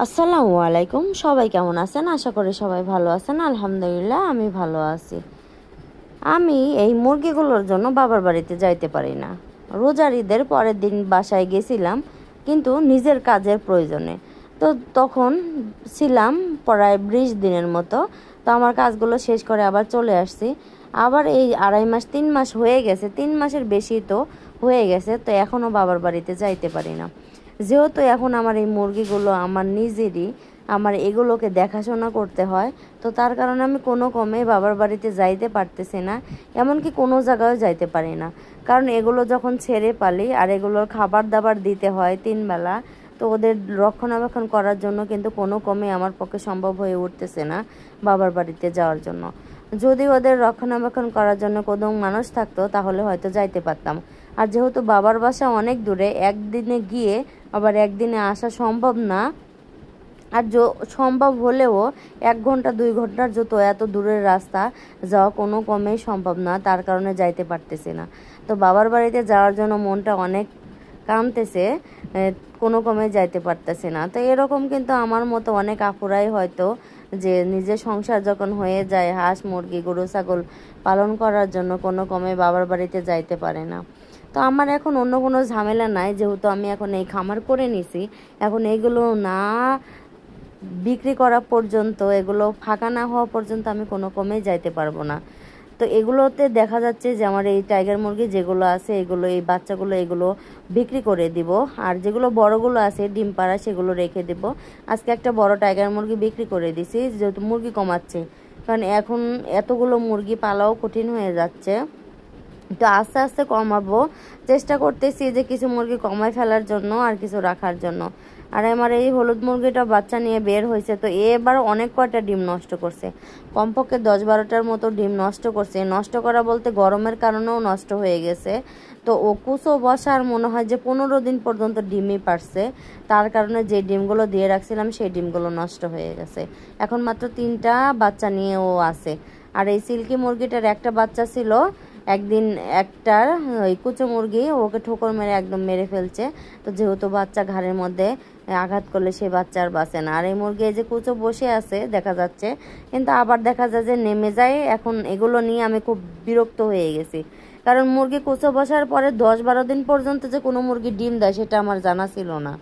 আসসালামু আলাইকুম। সবাই কেমন আছেন? আশা করি সবাই ভালো আছেন। আলহামদুলিল্লাহ আমি ভালো আছি। আমি এই মুরগিগুলোর জন্য বাবার বাড়িতে যাইতে পারি না। রোজার ঈদের পরের দিন বাসায় গেছিলাম, কিন্তু নিজের কাজের প্রয়োজনে। তো তখন ছিলাম প্রায় 20 দিনের মতো। তো আমার কাজগুলো শেষ করে আবার চলে আসছি। আবার এই 2.5 মাস 3 মাস হয়ে গেছে, 3 মাসের বেশি তো হয়ে গেছে। তো এখনও বাবার বাড়িতে যাইতে পারি না। যেহেতু এখন আমার এই মুরগিগুলো আমার নিজেরই, আমার এগুলোকে দেখাশোনা করতে হয়। তো তার কারণে আমি কোনো কমে বাবার বাড়িতে যাইতে পারতেছি না, এমনকি কোনো জায়গায় যাইতে পারি না। কারণ এগুলো যখন ছেড়ে পালি আর এগুলোর খাবার দাবার দিতে হয় 3 বেলা, তো ওদের রক্ষণাবেক্ষণ করার জন্য কিন্তু কোনো কমে আমার পক্ষে সম্ভব হয়ে উঠতেছে না বাবার বাড়িতে যাওয়ার জন্য। যদি ওদের রক্ষণাবেক্ষণ করার জন্য কোনো মানুষ থাকতো তাহলে হয়তো যাইতে পারতাম। আর যেহেতু বাবার বাসা অনেক দূরে, একদিনে গিয়ে আবার একদিনে আসা সম্ভব না। আর সম্ভব হলেও 1 ঘন্টা 2 ঘন্টার এত দূরের রাস্তা যাওয়া কোনো কমেই সম্ভব না, তার কারণে যাইতে পারতেছি না। তো বাবার বাড়িতে যাওয়ার জন্য মনটা অনেক কামতেছে, কোনো কমে যাইতে পারতেছে না। তো এরকম কিন্তু আমার মতো অনেক আপুরাই হয়তো, যে নিজের সংসার যখন হয়ে যায়, হাঁস মুরগি গরু ছাগল পালন করার জন্য কোনো কমে বাবার বাড়িতে যাইতে পারে না। তো আমার এখন অন্য কোনো ঝামেলা নাই, যেহেতু আমি এখন এই খামার করে নিছি। এখন এইগুলো না বিক্রি করা পর্যন্ত, এগুলো ফাঁকা না হওয়া পর্যন্ত আমি কোনো কমেই যাইতে পারবো না। তো এগুলোতে দেখা যাচ্ছে যে আমার এই টাইগার মুরগি যেগুলো আছে, এগুলো এই বাচ্চাগুলো এগুলো বিক্রি করে দিব। আর যেগুলো বড়গুলো আছে ডিম পাড়া, সেগুলো রেখে দেব। আজকে একটা বড় টাইগার মুরগি বিক্রি করে দিছি, যেহেতু মুরগি কমাচ্ছে। কারণ এখন এতগুলো মুরগি পালাও কঠিন হয়ে যাচ্ছে। তো আস্তে আস্তে কমাবো, চেষ্টা করতেছি যে কিছু মুরগি কমায় ফেলার জন্য আর কিছু রাখার জন্য। আর আমার এই হলুদ মুরগিটা বাচ্চা নিয়ে বের হয়েছে, তো এবার অনেক কয়টা ডিম নষ্ট করছে, কমপক্ষে 10-12টার মতো ডিম নষ্ট করছে। নষ্ট করা বলতে গরমের কারণেও নষ্ট হয়ে গেছে। তো ও কুচো বসার মনে হয় যে 15 দিন পর্যন্ত ডিমই পারছে, তার কারণে যে ডিমগুলো দিয়ে রাখছিলাম সেই ডিমগুলো নষ্ট হয়ে গেছে। এখন মাত্র 3টা বাচ্চা নিয়ে ও আছে। আর এই সিল্কি মুরগিটার একটা বাচ্চা ছিল, একদিন একটার ওই কুচো মুরগি ওকে ঠোকর মেরে একদম মেরে ফেলছে। তো যেহেতু বাচ্চা ঘাড়ের মধ্যে আঘাত করলে সেই বাচ্চা আর বাঁচে না। আর এই মুরগি এই যে কুচো বসে আছে দেখা যাচ্ছে, কিন্তু আবার দেখা যায় যে নেমে যায়। এখন এগুলো নিয়ে আমি খুব বিরক্ত হয়ে গেছি, কারণ মুরগি কুচো বসার পরে 10-12 দিন পর্যন্ত যে কোনো মুরগি ডিম দেয় সেটা আমার জানা ছিল না।